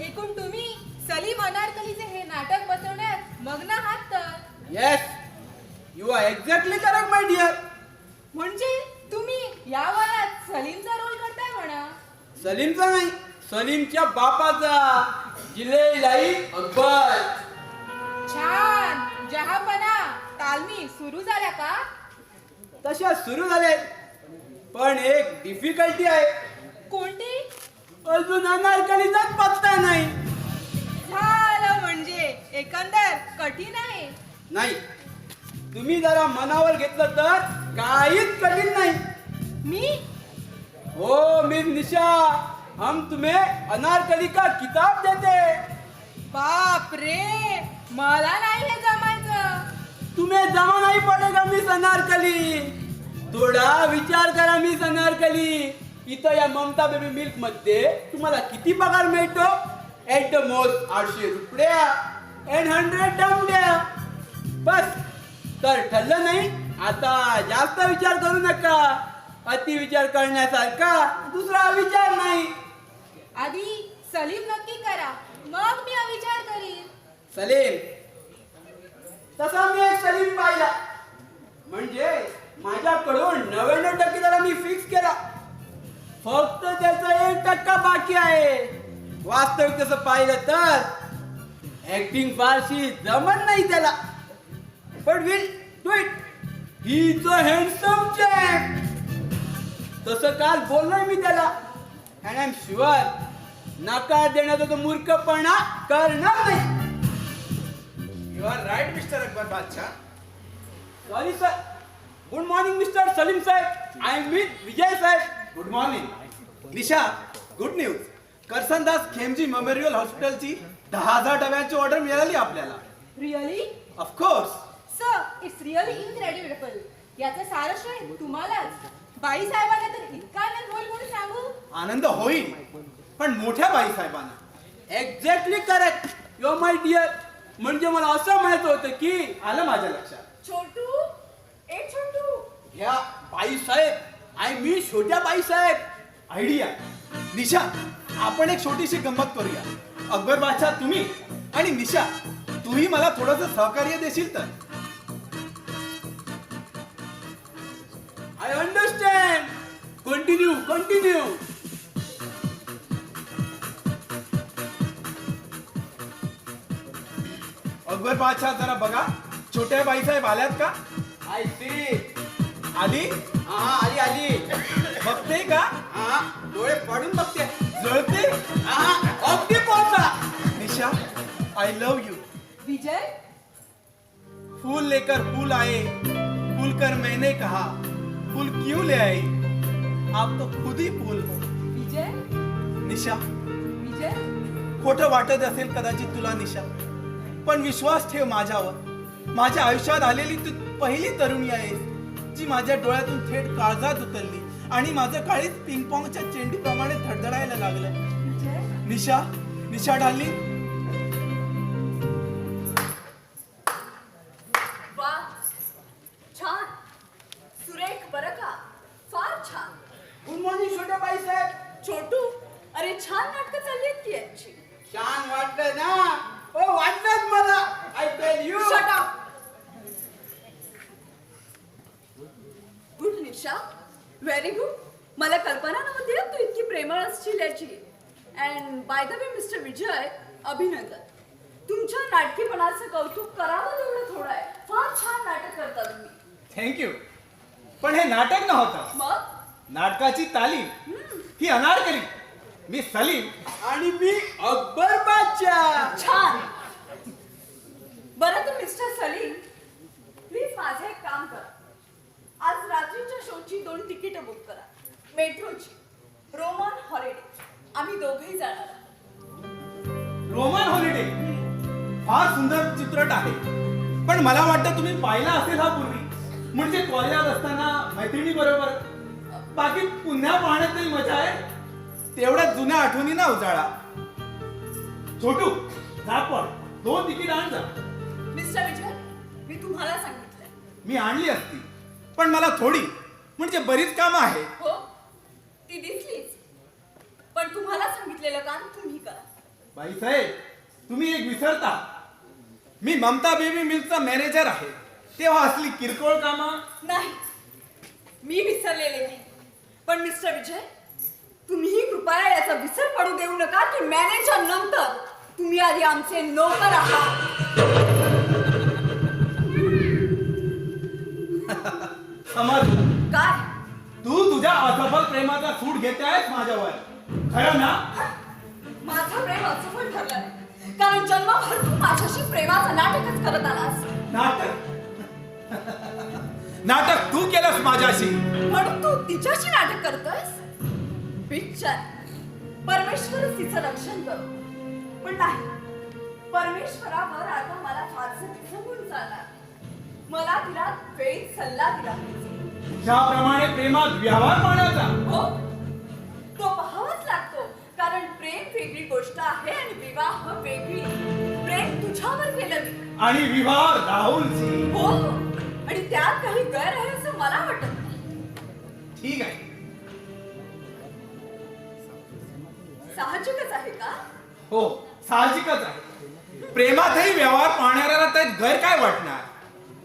एकूण तुम्ही सलीम अनारकलीचे हे नाटक बसवण्यात मग्न आहात तर. Yes, you are exactly correct my dear. म्हणजे तुम्ही या वयात सलीमचा रोल करताय म्हणा. सलीमचा नाही, सलीमच्या बापाचा, जिलेलाई अकबर. छान, जहापना. तालमी सुरू झाल्या का? तशा सुरू झाले, पण एक डिफिकल्टी आहे. कोणती? अजून अनारकलीचाच पत्ता नाही. झालं म्हणजे एकंदर कठीण आहे. नाही, तुम्ही जरा मनावर घेतलं तर काहीच कठीण नाही. मी हो मिस निशा, हम तुम्हें अनारकली का किताब देते. बाप रे, मला नाही हे जमायचं. तुम्हें जमा नहीं पडेगा मिस अनारकली. थोडा विचार करा मिस अनारकली. इथं या ममता बेबी मिल्क मध्ये तुम्हाला किती पगार मिळतो? एट द मोस्ट 800 रुपया अँड 100 डमड्या. बस, तर ठरलं नाही. आता जास्त विचार करू नका. अति विचार करण्यासारखा दुसरा विचार नाही. आधी सलीम नक्की करा, मग मी हा विचार करीन. सलीम, तसा मी एक सलीम पाहिला. म्हणजे माझ्याकडून 99% त्याला मी फिक्स केला. फक्त त्याचा 1% बाकी आहे. वास्तविक तसं पाहिलं तर ऍक्टिंग फारशी जमत नाही त्याला. पण will do it. He is a handsome chap. तसं काल बोललोय मी त्याला. अँड आय एम शुअर नकार देण्याचा तो मूर्खपणा करणार नाही. You are right, Mr. Akbar Badshah. Sorry sir. Good morning mister Salim साहेब. आय एम विथ विजय साहेब. Good morning. Nisha, good news. Karsandas Khemji memorial हॉस्पिटलची 10,000 डब्यांची ऑर्डर मिळाली आपल्याला. Really? Of course. Sir, it's really incredible. याचं सारं श्रेय तुम्हालाच. बाई साहेबांना तर इतका आनंद होईल म्हणून सांगू. आनंद होईल, पण मोठ्या बाईसाहेबांना. Exactly correct you my dear. म्हणजे मला असं माहित होतं की आलं माझ्या लक्षात. छोटू, ए छोटू. ह्या बाईसाहेब, आय मी छोट्या बाईसाहेब. आयडिया. निशा, आपण एक छोटीशी गंमत करूया. अकबर बादशाह तुम्ही आणि निशा, तूही मला थोडंसं सहकार्य देशील तर. I understand. Continue continue. Akbar बादशाह जरा बघा, छोट्या बाईसाहेब आल्यात का? I see. आली? हा आली आली. बघते का? हा, डोळे पाडून बघते. जळते? हा, अगदी पोहोचा. निशा, आय लव यू. विजय, फूल लेकर फूल आए, फूल कर मैंने कहा, फूल क्यों ले आए, आप तो खुद ही फूल हो. विजय, निशा, विजय. खोटं वाटत असेल कदाचित तुला निशा, पण विश्वास ठेव माझ्यावर. माझ्या आयुष्यात आलेली तू पहिली तरुणी आहेस जी माझ्या डोळ्यातून थेट काळजात उतरली आणि माझं काळीच पिंगपॉंगच्या चेंडूप्रमाणे धडधडायला लागलं. विजय. निशा, निशा डार्लिंग. वा, छान, सुरेख बरं का, फार छान. गुड मॉर्निंग छोट्या बाईसाहेब. छोटू, अरे छान नाटकं चालली आहेत की यांची. छान वाटलं ना? हो वाटलंच मला. I tell you. Shut up. Good Nisha, very good. मला कल्पना नव्हती तू इतकी प्रेमळ असशील याची. And by the way mister Vijay, अभिनंदन. तुमच्या नाटकीपणाचं कौतुक करावं तेवढं थोडं आहे. फार छान नाटक करता तुम्ही. थँक्यू. पण हे नाटक नव्हतं. मग नाटकाची तालीम ही अनारकली. मी सलीम. आणि मी अकबर बादशाह. छान. बरं तर मिस्टर सलीम, प्लीज माझं एक काम करा. आज रात्रीच्या शोची 2 तिकीटं बुक करा. मेट्रोची, रोमन हॉलिडे. आम्ही दोघेही जाणार आहोत. रोमन हॉलिडे फार सुंदर चित्रपट आहे, पण मला वाटतं तुम्ही पाहिला असेल हा पूर्वी. म्हणजे कॉलेजात असताना मैत्रिणी बरोबर. बाकी पुन्हा पाहण्यात तरी मजा आहे. तेवढ्या जुन्या आठवणी ना उजाळा. छोटू, जा पण 2 तिकीट आण जा. मिस्टर विजय, मी तुम्हाला सांगितलंय. मी आणली असती, पण मला थोडी म्हणजे बरीच कामं आहेत. हो, ती दिसलीच. पण तुम्हाला सांगितलेलं काम तुम्ही करा. बाईसाहेब, तुम्ही एक विसरता. मी ममता बेबी मिल्कचा मॅनेजर आहे. तेव्हा असली किरकोळ कामं. नाही, मी विसरलेले नाही. पण मिस्टर विजय, तुम्हीही कृपया याचा विसर पडू देऊ नका की मॅनेजर नंतर तुम्ही आधी आमचे नोकर आहात. समज, काय? तू तुझ्या असफल प्रेमाचा सूट घेतेस माझ्यावर, खरं ना? माझं प्रेम असफल ठरलं नाही. कारण जन्मभर तू माझ्याशी प्रेमाचं नाटकच करत आलास. नाटक? नाटक तू केलंस माझ्याशी. म्हणून तू तिच्याशी नाटक करतोयस? बिचार, परमेश्वरच तिचं रक्षण करो. पण नाही, परमेश्वरावर आता मला फारसं विसरून चालणार. मला तिला वेळीच सल्ला दिला पाहिजे. ज्याप्रमाणे प्रेमात व्यवहार पाहण्याचा. हो, तो पाहावाच लागतो. कारण प्रेम वेगळी गोष्ट आहे आणि विवाह वेगळी. प्रेम तुझ्यावर केलं मी. आणि विवाह राहुलची. हो, आणि त्यात काही गैर आहे असं मला वाटत नाही. ठीक आहे. साहजिकच आहे का? हो, साहजिकच आहे. प्रेमातही व्यवहार पाहणाऱ्याला त्यात गैर काय वाटणार?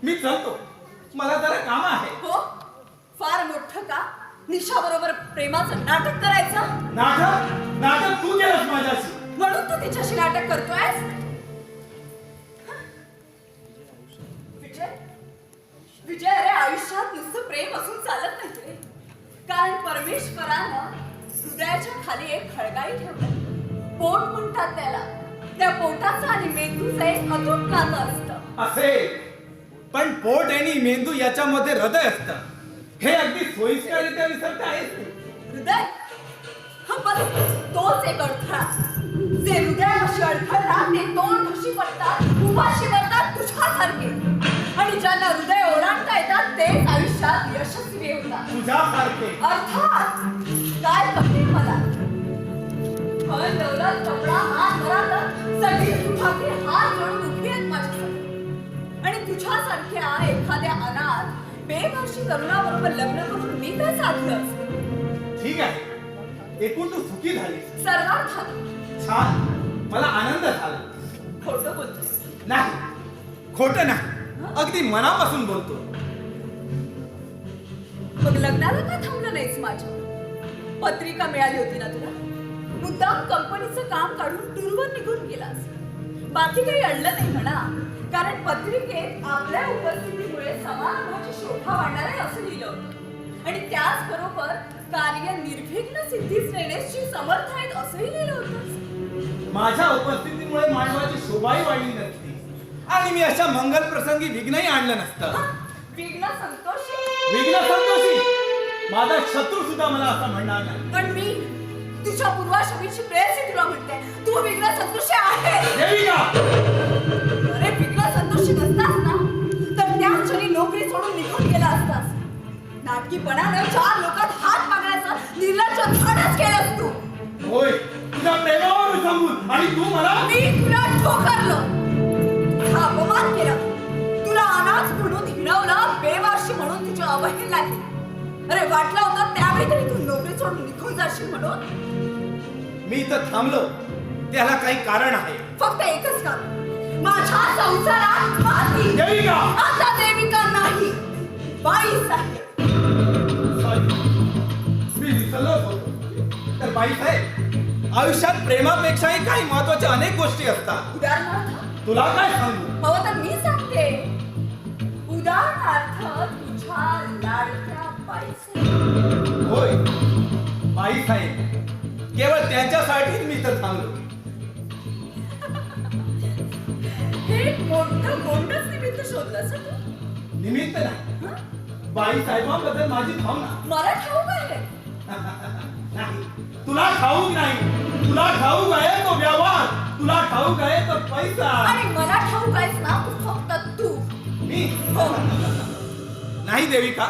मी चलतो, मला जरा काम आहे. हो, फार मोठं का? निशा बरोबर प्रेमाचं नाटक करायचं? नाटक? नाटक तू केलंस माझ्याशी. म्हणून तू तिच्याशी नाटक करतोयस? विजय, विजय, अरे आयुष्यात नुसतं प्रेम असून चालत नाही रे. कारण परमेश्वरानं हृदयाच्या खाली एक खळगाई ठेवलं. पोट म्हणतात त्याला. त्या पोटाचं आणि मेंदूचं एक अतूट नातं असतं. असे, पण पोट आणि मेंदू याच्यामध्ये हृदय असतं. हे अगदी सोयीस्कररित्या विसरता आहेस तू. हृदय? हा बस तोच एक अडथळा. जे हृदयाशी अडथळतात ते दोन घशी पडतात, उपाशी पडतात तुझ्यासारखे. आणि ज्यांना हृदय ओलांडता येतात तेच आयुष्यात यशस्वी होतात. तुझ्यासारखे. अर्थात काय कठीण मला. पण दौलत कपडा हात घरात सगळी तुझ्याकडे हात जोडून उभी आहेत माझ्यासाठी. आणि तुझ्यासारख्या एखाद्या अनाथ बेभाषी तरुणाबरोबर लग्न करून मी काय साधलं असतं? ठीक आहे, एकूण तू सुखी झाली. सर्वार्थाने. छान, मला आनंद झाला. खोटं बोलतोस? नाही, खोटं नाही, अगदी मनापासून बोलतो. मग लग्नाला का थांबलं नाहीस माझ्या? पत्रिका मिळाली होती ना तुला? मुद्दाम कंपनीचं काम काढून टूरवर निघून गेलास. बाकी काही अडलं नाही म्हणा. कारण पत्रिकेत आपल्या उपस्थितीमुळे समारंभाची शोभा वाढणार आहे असं लिहिलं होतं. आणि त्याचबरोबर कार्य निर्विघ्न सिद्धीस नेण्याची समर्थ आहेत असंही लिहिलं होतं. माझ्या उपस्थितीमुळे मानवाची शोभाही वाढली नसती आणि मी अशा मंगल प्रसंगी विघ्नही आणलं नसतं. विघ्न संतोषी. विघ्न संतोषी? माझा शत्रू सुद्धा मला असं म्हणणार नाही. पण मी तुझ्या पूर्वाश्रमीची प्रेयसी तुला म्हणते, तू विघ्न संतोषी आहे. देविका! अरे विघ्न संतोषी नसतास ना तर त्या क्षणी नोकरी सोडून निघून गेला असतास. नाटकीपणानं 4 लोकात हात मागण्याचं निर्लज्ज धाडस केलंस तू. होय, तुझ्या प्रेमावर सांगून आणि तू मला. मी तुला ठोकरलं, तुझा अपमान केला, तुला अनाथ म्हणून हिणवलं, बेवारशी म्हणून तुझी अवहेलना केली. अरे वाटलं होतं त्यावेळी तरी तू नोकरी सोडून निघून जाशील म्हणून. मी इथं थांबलो त्याला काही कारण आहे. फक्त एकच कारण, माझ्या संसारात माती. देविका! आता देविका नाही, बाईसाहेब. सॉरी, मी विसरलोच होतो. तर बाईसाहेब, आयुष्यात प्रेमापेक्षाही काही महत्वाच्या अनेक गोष्टी असतात. उदाहरणार्थ? तुला काय सांगू? हो तर मी सांगते. उदाहरणार्थ तुझ्या लाडक्या बाईसाहेब. होय, बाईसाहेब, केवळ त्यांच्यासाठीच मी इथं थांबलो. हे मोठं गोंडच निमित्त शोधलंस तू? निमित्त नाही, बाईसाहेबांबद्दल माझी भावना. मला ठाऊक आहे. नाही, तुला ठाऊक नाही. तुला ठाऊक आहे तो व्यवहार, तुला ठाऊक आहे तो पैसा. आणि मला ठाऊक आहेस ना तू, फक्त तू. मी? हो. नाही देविका,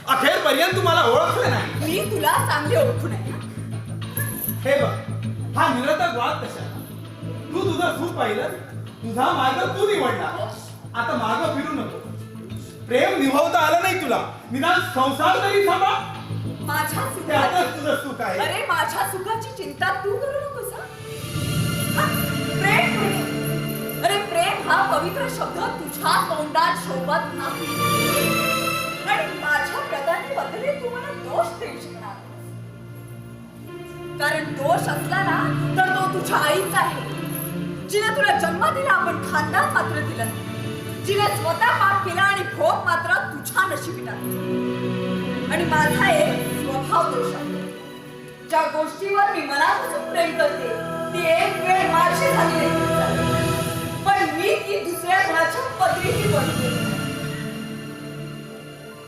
अखेरपर्यंत तुम्हाला ओळखलं नाही. मी तुला चांगली ओळखून आहे. हे बघ, हा निरर्थक वाद कशाला? तू तुझं सुख पाहिलं, तुझा मार्ग तू निवडला. आता मार्ग फिरू नको. प्रेम निभावता आलं नाही तुला, निदान संसार तरी थांबा. माझ्या त्यातच सुखाची, तुझं सुख आहे. अरे माझ्या सुखाची चिंता तू करू नकोस. हा? पवित्र शब्द तुझ्या तोंडात शोभत नाही. आणि माझ्या प्रदानी बदले तू मला दोष देऊ शकणार. कारण दोष असला ना तर तो तुझ्या आईचा आहे, जिने तुला जन्म दिला पण खानदान मात्र दिलं नाही. जिने स्वतः पाप केला आणि भोग मात्र तुझ्या नशिबी टाकला. आणि माझा एक स्वभाव दोष आहे. ज्या गोष्टीवर मी मनापासून प्रेम करते ती एक वेळ माझी झाली नाही, पण मी ती दुसऱ्या कुणाच्या पदरीची बनते.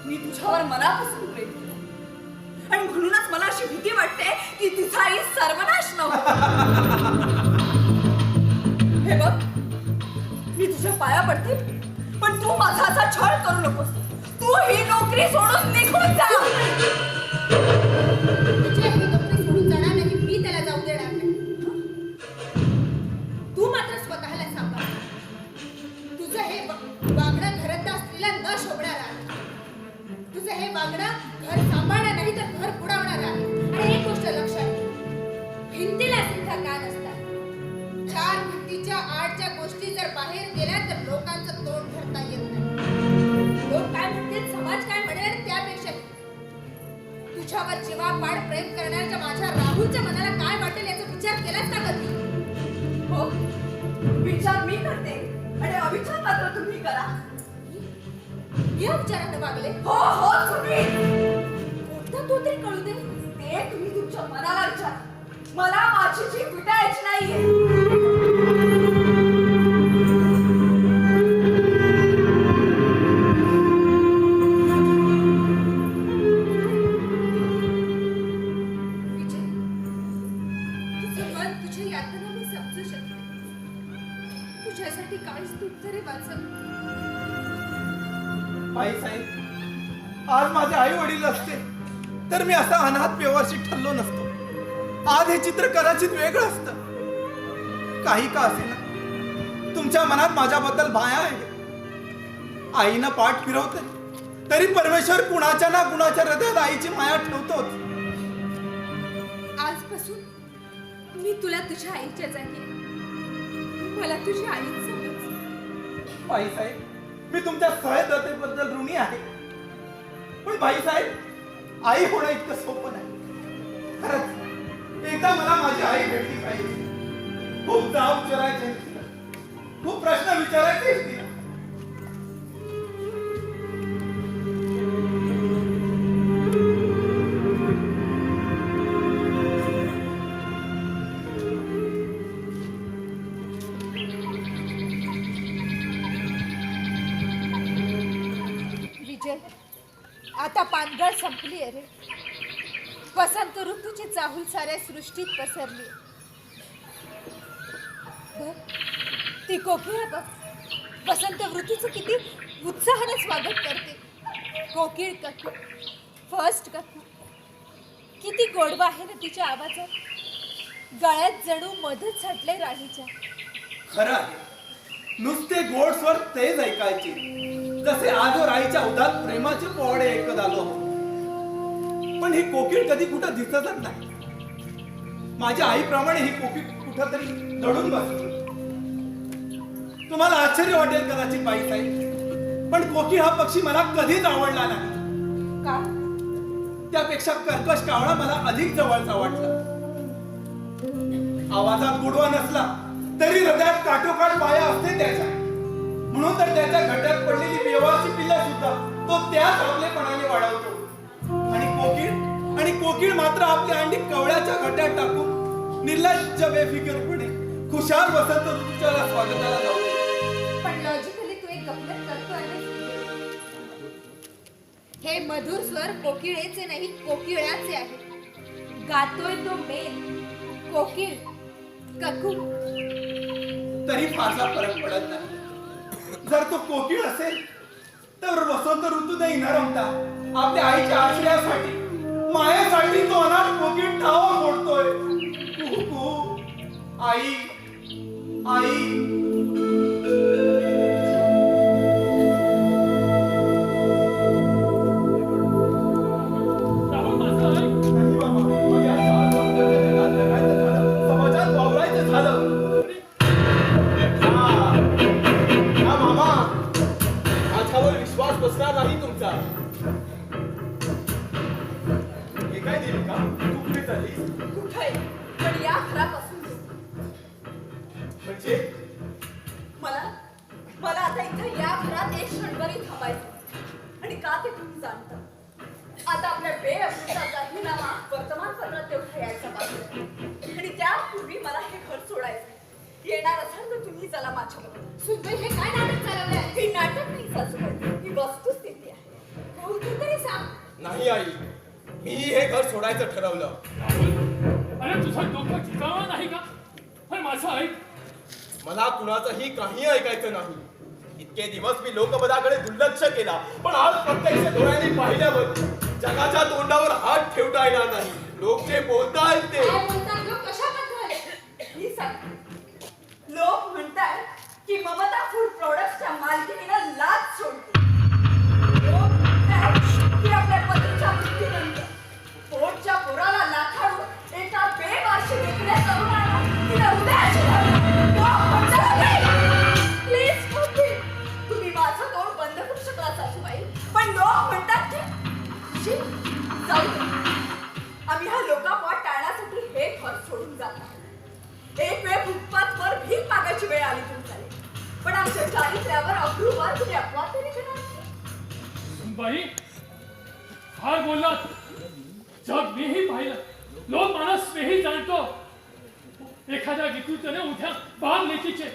मी तुझ्यावर मनापासून प्रेम केलं आणि म्हणूनच मला अशी भीती वाटते की तुझाही सर्वनाश नको. हे बघ, मी तुझ्या पाया पडते, पण तू माझा असा छळ करू नकोस. तू ही नोकरी सोडून निघून जा. तुझ्या ही नोकरी सोडून जाणार नाही, मी त्याला जाऊ देणार नाही. तू मात्र स्वतःला सांभाळ. तुझं हे वागणं घरदार स्त्रीला न शोभणार आहे. तुझं हे वागणं घर सांभाळणार नाही तर घर बुडवणार आहे. आणि एक गोष्ट लक्षात ठेव, भिंतीला सुद्धा कान असतात. चार भिंतीच्या आडच्या गोष्टी जर बाहेर गेल्या तर लोकांचं तोंड धरता येत नाही. लोक काय म्हणतील, समाज काय म्हणेल, त्यापेक्षा तुझ्यावर जीवापाड प्रेम करण्याच्या माझ्या राहुलच्या मनाला काय वाटेल याचा विचार केलाच का कधी? हो, विचार मी करते आणि अविचार मात्र तुम्ही करा. या विचारानं वागले? हो हो, तुम्ही. कोणता तो तरी कळू दे. ते तुम्ही तुमच्या मनाला विचारा. मला माझी जीभ विटायची नाहीये. विजय, तुझं मन, तुझ्या यातना मी समजू शकते. तुझ्यासाठी काळीच तू तरी वाचव. बाईसाहेब, आज माझे आई वडील असते तर मी असा अनाथ व्यवहारशी ठरलो नसतो. आज हे चित्र कदाचित वेगळं असतं. काही का असेना, तुमच्या मनात माझ्याबद्दल माया आहे. आईनं पाठ फिरवते तरी परमेश्वर कुणाच्या ना कुणाच्या हृदयात आईची माया ठेवतोच. आजपासून मी तुला तुझ्या आईच्या जागी, मला तुझी आईच समज. बाईसाहेब, मी तुमच्या सहजतेबद्दल ऋणी आहे. पण बाईसाहेब, आई होणं इतकं सोपं नाही. खरंच एकदा मला माझी आई भेटली पाहिजे. खूप जाब विचारायचे, खूप प्रश्न विचारायचे तिला. विजय, आता पानगळ संपली आहे रे. वसंत ऋतूची चाहूल साऱ्या सृष्टीत पसरली. बघ, ती कोकिळ बघ, वसंत ऋतूचं किती उत्साहाने स्वागत करते. कोकिळ ककू, फर्स्ट ककू, किती गोडवा आहे ना तिच्या आवाजात. गळ्यात जणू मधच छाटले राणीच्या. खरं आहे, नुसते गोड स्वर तेच ऐकायचे, जसे आजवर आईच्या उदात प्रेमाचे पोवाडे ऐकत आलो. पण ही कोकिळ कधी कुठं दिसतच नाही. माझ्या आईप्रमाणे ही कोकिळ कुठंतरी दडून बसली. तुम्हाला आश्चर्य वाटेल कदाचित बाईसाहेब, पण कोकिळ हा पक्षी मला कधीच आवडला नाही. का? त्यापेक्षा कर्कश कावळा मला अधिक जवळचा वाटला. आवाजात गोडवा नसला तरी हृदयात काठोकाठ माया असते त्याच्या. म्हणून तर त्याच्या घट्यात पडलेली बेवारची पिल्ला सुद्धा तो त्याच आपलेपणाने वाढवतो. आणि कोकिळ मात्र आपली अंडी कवळ्याच्या घट्यात टाकून निर्लज्ज बेफिकीरपणे खुशाल वसंत ऋतूच्या स्वागताला जाऊ. पण लॉजिकली तू एक गफलत करतोय. हे मधुर स्वर कोकिळेचे नाही, कोकिळ्याचे आहेत. गातोय तो मेल, कोकिळ ककू. तरी फारसा फरक पडत नाही. जर तो कोकिळ असेल तर वसंत ऋतू नाही नरमता आपल्या आईच्या आश्रयासाठी, मायासाठी तो अनाथ कोकिळ ठावा फोडतोय. कुहू, आई, आई. समाजात वावरायचं झालं. होईल पण या घरापासून म्हणजे मला मला आता इथे या घरात एक क्षणभरही थांबायचं आणि का ते तुम्ही जाणता आता आपल्या बेअबूचा जाहीरनामा वर्तमानपत्रात तेवढा यायचा बाकी आणि त्यापूर्वी मला हे घर सोडायचं येणार असाल तर तुम्ही चला माझ्याबरोबर सुनबाई हे काय नाटक चालवलंय ही नाटक नाही सासूबाई ही वस्तुस्थिती आहे राहुल तू तरी सांग नाही आई मी हे घर सोडायचं ठरवलं. अरे तुझं डोकं ठिकाणं नाही का? अरे माझं ऐक. मला कुणाचंही काही ऐकायचं नाही. इतके दिवस मी लोकपदाकडे दुर्लक्ष केला पण आज प्रत्यक्ष डोळ्यांनी पाहिल्यावर जगाच्या तोंडावर हात ठेवता येणार नाही. लोक जे बोलतायत ते काय बोलतात लोक कशाबद्दल मी सांगते लोक म्हणतात की ममता फूड प्रोडक्ट्सच्या मालकीणीनं लाच सोडली. लोक म्हणतात की आपल्या पतीच्या मृत्यूनंतर पोटच्या पोराला लाथाडून एका बेवारशी देखण्या तरुणाला तिला उद्याची लोक म्हणतात प्लीज तुम्ही माझं तोंड बंद करू शकला सासूबाई पण लोक म्हणतात की शी, जाऊ दे. आम्ही हा लोकांपाठ टाळण्यासाठी हे घर सोडून जातो एक वेळ फुटपाथवर भीक मागायची वेळ आली तुमच्याकडे पण आमच्या चारित्र्यावर अब्रूवर तुम्ही अपवाद तरी करणार नाही. बाई फार बोललात. जग मीही पाहिलं लोकमानस मीही जाणतो. एखाद्या विकृतीने उद्या बाप लेकीचे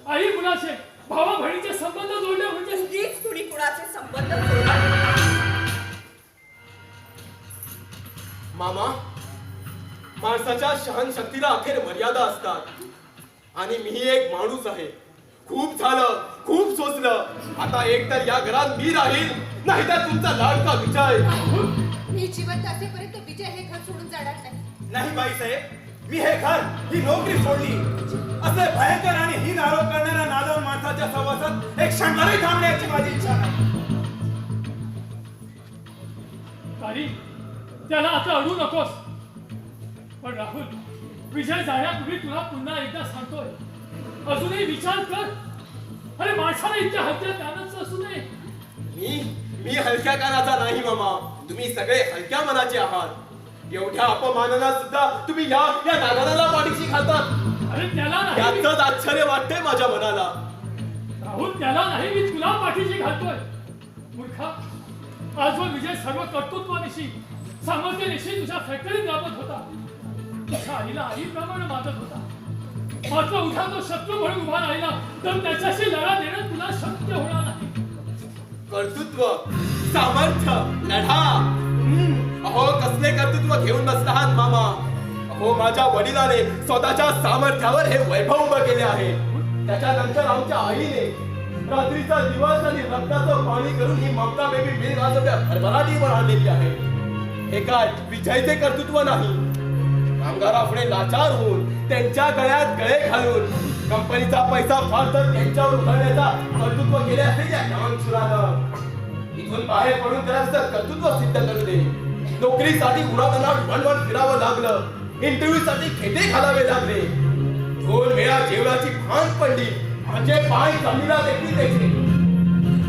आई मुलाचे भावा बहिणीचे संबंध जोडले म्हणजे उगीच कुणी कुणाचे संबंध जोडत मामा माणसाच्या सहनशक्तीला अखेर मर्यादा असतात आणि मीही एक माणूस आहे. खूप झालं खूप सोचलं. आता एक तर या घरात मी राहील नाही तर तुमचा लाडका विजय. मी जिवंत असेपर्यंत विजय हे घर सोडून जाणार नाही. नाही बाईसाहेब मी हे घर ही नोकरी सोडली असे भयंकर आणि हीन आरोप करणाऱ्या नादार माणसाच्या सहवासात एक क्षणभरही थांबण्याची माझी इच्छा नाही. तारी त्याला आता अडू नकोस. पण राहुल विजय जाण्यापूर्वी तुला पुन्हा एकदा सांगतोय अजूनही विचार कर. अरे माणसाला इतक्या हत्या त्यानंच असू नये. मी हलक्या कानाचा नाही मामा. तुम्ही सगळे हलक्या मनाचे आहात. एवढ्या अपमानाला सुद्धा तुम्ही या नादाला पाठीशी घालतात. अरे त्याला नाही याचंच आश्चर्य वाटतंय माझ्या मनाला. राहुल त्याला नाही मी तुला पाठीशी घालतोय. मूर्खा आजवर विजय सर्व कर्तृत्वानिशी सामर्थ्यानिशी तुझ्या फॅक्टरीत राबत होता. तुझ्या आईला आईप्रमाणे मागत होता. मात्र उद्या तो शत्रू म्हणून उभा राहिला तर त्याच्याशी लढा देणं तुला शक्य होणार नाही. कर्तृत्व सामर्थ्य लढा अहो कसले कर्तृत्व घेऊन बसला आहात मामा. अहो माझ्या वडिलाने स्वतःच्या सामर्थ्यावर हे वैभव उभं केले आहे. त्याच्यानंतर आमच्या आईने रात्रीचा दिवस आणि रक्ताचं पाणी करून ही ममता बेबी मिल भरभराटीवर आणलेली आहे. हे काय विजयचे कर्तृत्व नाही. कामगारापुढे लाचार होऊन त्यांच्या गळ्यात गळे घालून कंपनीचा पैसा फार तर त्यांच्यावर उधळण्याचा कर्तृत्व केले असेल या नवनसुरानं. इथून बाहेर पडून त्याला कर्तृत्व सिद्ध करू दे. नोकरीसाठी उन्हातान्हात वणवण फिरावं लागलं. इंटरव्ह्यू साठी खेटे घालावे लागले. 2 वेळा जेवणाची भान पडली म्हणजे पाय जमिनीला देखील द्यायचे.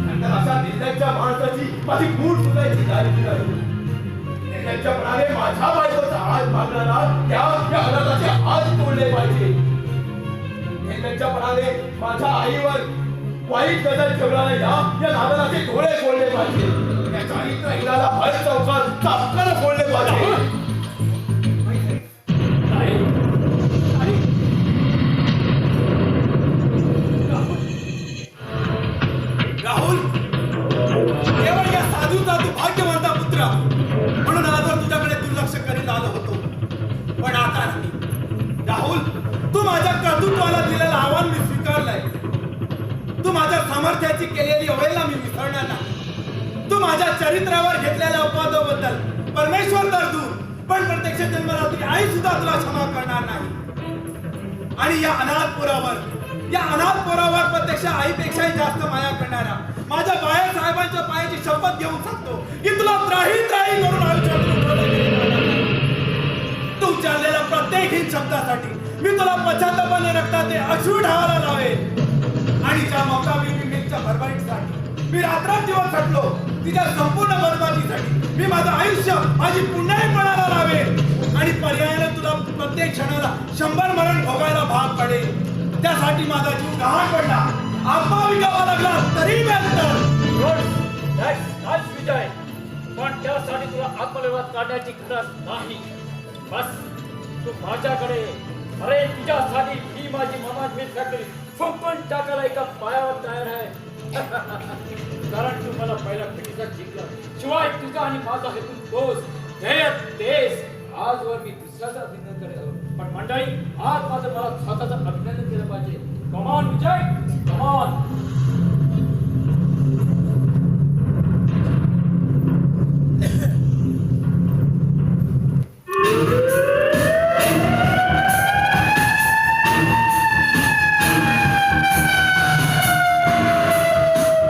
नंतर अशा निर्लज्ज माणसाची माझी मूठ सुटायची झाली नाही. निर्लज्जपणाने माझ्या बायकोचा हात मागणारा त्या अनाथाचे हात तोडले पाहिजे. निर्लज्जपणाने माझ्या आईवर वाईट नजर ठेवणाऱ्या या नादाचे डोळे फोडले पाहिजे. त्या चारित्र्यहीनाला भर चौकात चापकाला फोडले पाहिजे. नाही. नाही. राहुल केवळ या साधूचा तू भाग्यवंता पुत्र म्हणून आजवर तुझ्याकडे दुर्लक्ष करीत आलो होतो पण आता नाही. राहुल तू माझ्या कर्तृत्वाला दिलेलं आव्हान मी स्वीकारलंय. तू माझ्या सामर्थ्याची केलेली अवहेलना मी विसरणार नाही. तू माझ्या चरित्रावर घेतलेल्या अपवादाबद्दल परमेश्वर तर दूर पण प्रत्यक्ष जन्मरात्री आई सुद्धा तुला क्षमा करणार नाही. आणि या अनाथ पोरावर प्रत्यक्ष आईपेक्षाही जास्त माया करणारा माझ्या बाळासाहेबांच्या पायाची शपथ घेऊन सांगतो की तुला त्राही करून आयुष्यात तू उच्चारलेल्या प्रत्येक हित शब्दासाठी मी तुला पश्चात्तापाने रक्ताचे अश्रू ढाळायला लावेल. आणि ज्या ममता बेबी मिल्कच्या भरभराटीसाठी मी रात्रंदिवस खटलो तिच्या संपूर्ण बरबादीसाठी मी माझं आयुष्य माझी पुण्याही पणाला लावेल. आणि पर्यायाने तुला प्रत्येक क्षणाला 100 मरण भोगायला भाग पडेल. त्यासाठी माझा जीव गहाण पडला. आत्मा विकावा लागला तरी बेहतर. That's विजय. पण त्यासाठी तुला आत्मनिर्वाद काढण्याची गरज नाही. बस तू माझ्याकडे अरे तुझ्यासाठी ही माझी ममाजमीत फॅक्टरी फुंकून टाकायला एका पायावर तयार आहे. कारण तू मला पहिला पिढीचा जिंकला. शिवाय तुझा आणि माझा हेतू तोच ध्येय तेच. आजवर मी दुसऱ्याचं अभिनंदन करेल. पण मंडळी आज माझं मला स्वतःचं अभिनंदन केलं पाहिजे. कमान विजय कमान.